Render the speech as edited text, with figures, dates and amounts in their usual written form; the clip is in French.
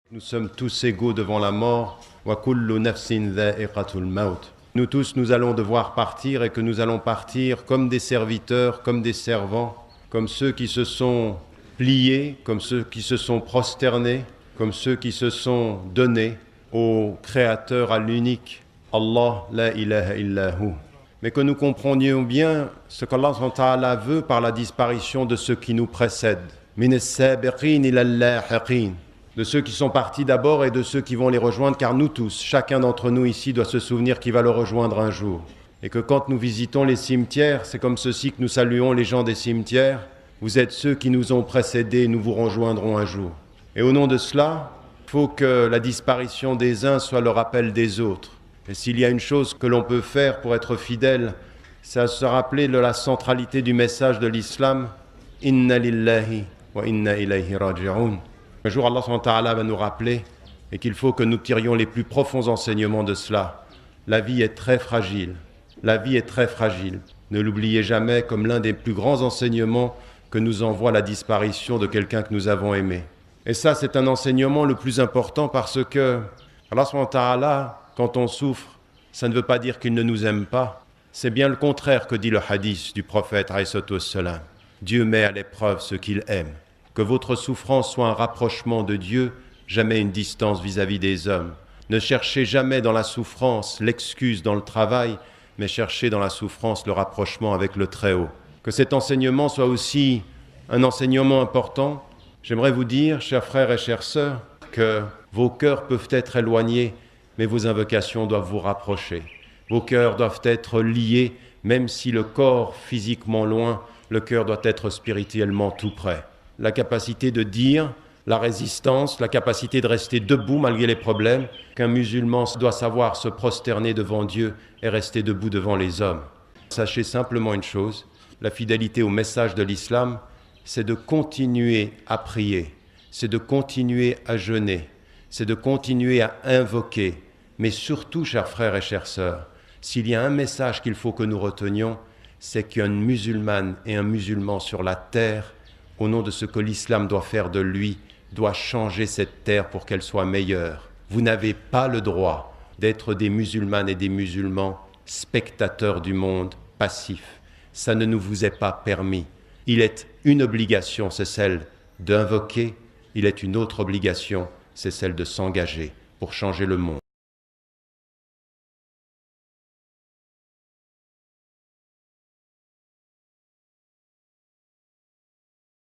Nous sommes tous égaux devant la mort. Wa kullu nafsin dha'iqatul maut. Nous tous, nous allons devoir partir et que nous allons partir comme des serviteurs, comme des servants, comme ceux qui se sont pliés, comme ceux qui se sont prosternés, comme ceux qui se sont donnés au Créateur, à l'unique Allah, la ilaha illahu. Mais que nous comprenions bien ce qu'Allah subhanahu wa ta'ala veut par la disparition de ceux qui nous précèdent. Min as-sabiqin ila al-lahiqin. De ceux qui sont partis d'abord et de ceux qui vont les rejoindre, car nous tous, chacun d'entre nous ici doit se souvenir qu'il va le rejoindre un jour. Et que quand nous visitons les cimetières, c'est comme ceci que nous saluons les gens des cimetières. Vous êtes ceux qui nous ont précédés, nous vous rejoindrons un jour. Et au nom de cela, il faut que la disparition des uns soit le rappel des autres. Et s'il y a une chose que l'on peut faire pour être fidèle, c'est se rappeler de la centralité du message de l'islam. Inna lillahi wa inna ilayhi raji'un. Un jour, Allah subhanahu wa ta'ala va nous rappeler et qu'il faut que nous tirions les plus profonds enseignements de cela. La vie est très fragile. La vie est très fragile. Ne l'oubliez jamais comme l'un des plus grands enseignements que nous envoie la disparition de quelqu'un que nous avons aimé. Et ça, c'est un enseignement le plus important parce que Allah subhanahu wa ta'ala, quand on souffre, ça ne veut pas dire qu'il ne nous aime pas. C'est bien le contraire que dit le hadith du prophète alayhi salatu wassalam. Dieu met à l'épreuve ceux qu'il aime. Que votre souffrance soit un rapprochement de Dieu, jamais une distance vis-à-vis des hommes. Ne cherchez jamais dans la souffrance l'excuse dans le travail, mais cherchez dans la souffrance le rapprochement avec le Très-Haut. Que cet enseignement soit aussi un enseignement important. J'aimerais vous dire, chers frères et chères sœurs, que vos cœurs peuvent être éloignés, mais vos invocations doivent vous rapprocher. Vos cœurs doivent être liés, même si le corps physiquement loin, le cœur doit être spirituellement tout près. La capacité de dire, la résistance, la capacité de rester debout malgré les problèmes, qu'un musulman doit savoir se prosterner devant Dieu et rester debout devant les hommes. Sachez simplement une chose, la fidélité au message de l'islam, c'est de continuer à prier, c'est de continuer à jeûner, c'est de continuer à invoquer. Mais surtout, chers frères et chères sœurs, s'il y a un message qu'il faut que nous retenions, c'est qu'une musulmane et un musulman sur la terre, au nom de ce que l'islam doit faire de lui, doit changer cette terre pour qu'elle soit meilleure. Vous n'avez pas le droit d'être des musulmanes et des musulmans spectateurs du monde, passifs. Ça ne nous vous est pas permis. Il est une obligation, c'est celle d'invoquer. Il est une autre obligation, c'est celle de s'engager pour changer le monde.